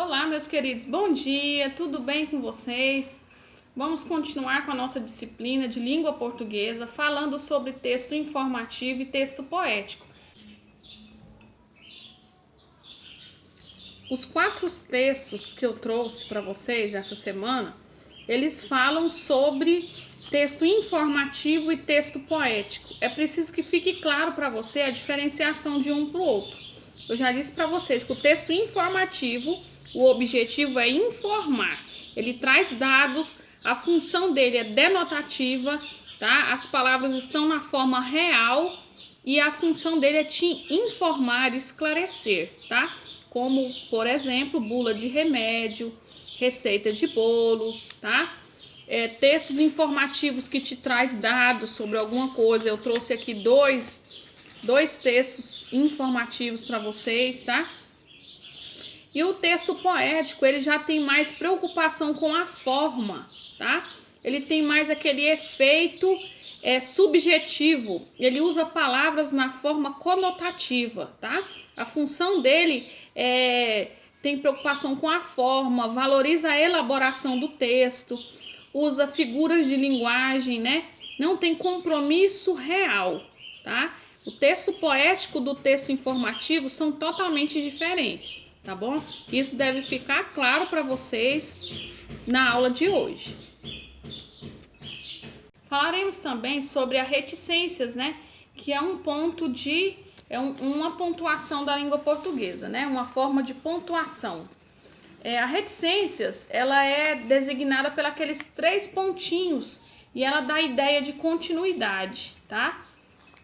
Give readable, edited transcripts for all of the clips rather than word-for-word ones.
Olá, meus queridos, bom dia, tudo bem com vocês? Vamos continuar com a nossa disciplina de língua portuguesa, falando sobre texto informativo e texto poético. Os 4 textos que eu trouxe para vocês nessa semana, eles falam sobre texto informativo e texto poético. É preciso que fique claro para você a diferenciação de um para o outro. Eu já disse para vocês que o texto informativo, o objetivo é informar. Ele traz dados, a função dele é denotativa, tá? As palavras estão na forma real e a função dele é te informar, esclarecer, tá? Como, por exemplo, bula de remédio, receita de bolo, tá? Textos informativos que te traz dados sobre alguma coisa. Eu trouxe aqui dois textos informativos para vocês, tá? E o texto poético, ele já tem mais preocupação com a forma, tá? Ele tem mais aquele efeito subjetivo. Ele usa palavras na forma conotativa, tá? A função dele tem preocupação com a forma, valoriza a elaboração do texto, usa figuras de linguagem, né? Não tem compromisso real, tá? O texto poético do texto informativo são totalmente diferentes, tá bom? Isso deve ficar claro para vocês na aula de hoje. Falaremos também sobre as reticências, né? Que é um ponto de... uma pontuação da língua portuguesa, né? Uma forma de pontuação. A reticências, ela é designada pelos aqueles 3 pontinhos e ela dá a ideia de continuidade, tá?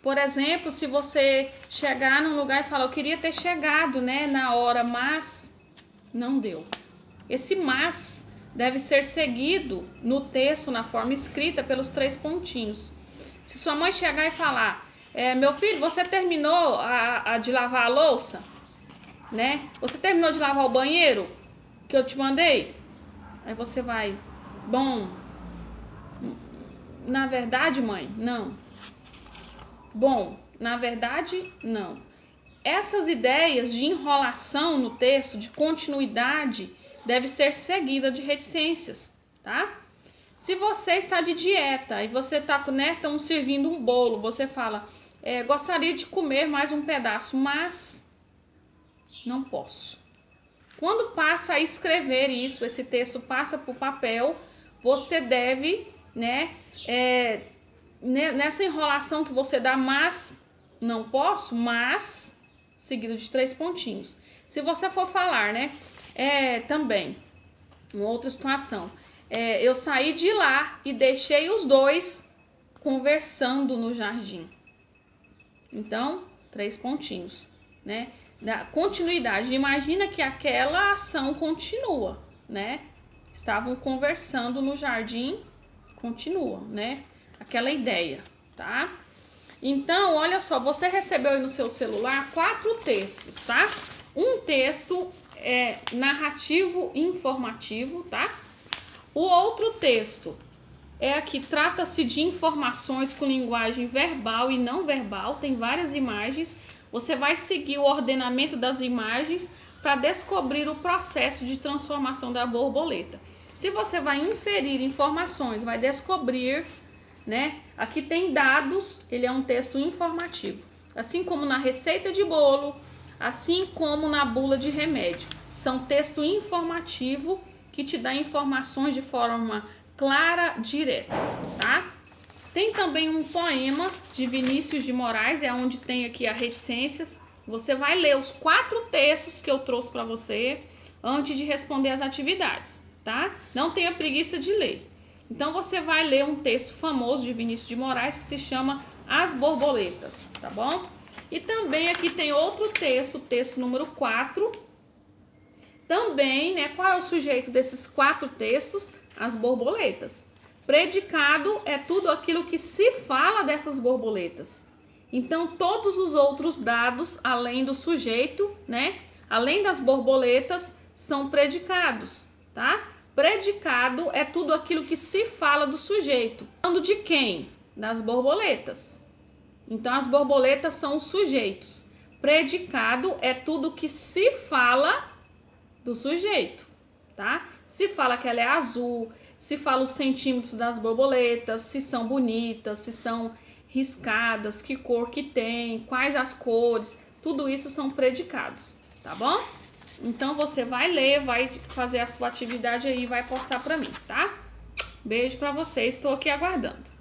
Por exemplo, se você chegar num lugar e falar, eu queria ter chegado, né, na hora, mas não deu. Esse mas deve ser seguido no texto, na forma escrita, pelos 3 pontinhos. Se sua mãe chegar e falar, meu filho, você terminou de lavar a louça? Né? Você terminou de lavar o banheiro que eu te mandei? Aí você vai, bom, na verdade, mãe, não. Bom, na verdade, não. Essas ideias de enrolação no texto, de continuidade, deve ser seguida de reticências, tá? Se você está de dieta e você está, né, estão servindo um bolo, você fala, gostaria de comer mais um pedaço, mas não posso. Quando passa a escrever isso, esse texto passa para o papel, você deve, né, nessa enrolação que você dá, mas não posso, mas, seguido de 3 pontinhos. Se você for falar, né, também, uma outra situação, eu saí de lá e deixei os 2 conversando no jardim. Então, 3 pontinhos, né? Da continuidade. Imagina que aquela ação continua, né? Estavam conversando no jardim, continua, né? Aquela ideia, tá? Então, olha só, você recebeu aí no seu celular 4 textos, tá? Um texto narrativo informativo, tá? O outro texto aqui, trata-se de informações com linguagem verbal e não verbal, tem várias imagens. Você vai seguir o ordenamento das imagens para descobrir o processo de transformação da borboleta. Se você vai inferir informações, vai descobrir, né? Aqui tem dados, ele é um texto informativo. Assim como na receita de bolo, assim como na bula de remédio. São texto informativo que te dá informações de forma clara, direta, tá? Tem também um poema de Vinícius de Moraes, é onde tem aqui as reticências. Você vai ler os 4 textos que eu trouxe para você antes de responder as atividades, tá? Não tenha preguiça de ler. Então você vai ler um texto famoso de Vinícius de Moraes que se chama As Borboletas, tá bom? E também aqui tem outro texto, o texto número 4. Também, né, qual é o sujeito desses 4 textos? As borboletas. Predicado é tudo aquilo que se fala dessas borboletas. Então, todos os outros dados, além do sujeito, né, além das borboletas, são predicados, tá? Predicado é tudo aquilo que se fala do sujeito. Falando de quem? Das borboletas. Então, as borboletas são os sujeitos. Predicado é tudo que se fala do sujeito, tá? Se fala que ela é azul, se fala os centímetros das borboletas, se são bonitas, se são riscadas, que cor que tem, quais as cores, tudo isso são predicados, tá bom? Então você vai ler, vai fazer a sua atividade aí e vai postar pra mim, tá? Beijo pra vocês, estou aqui aguardando.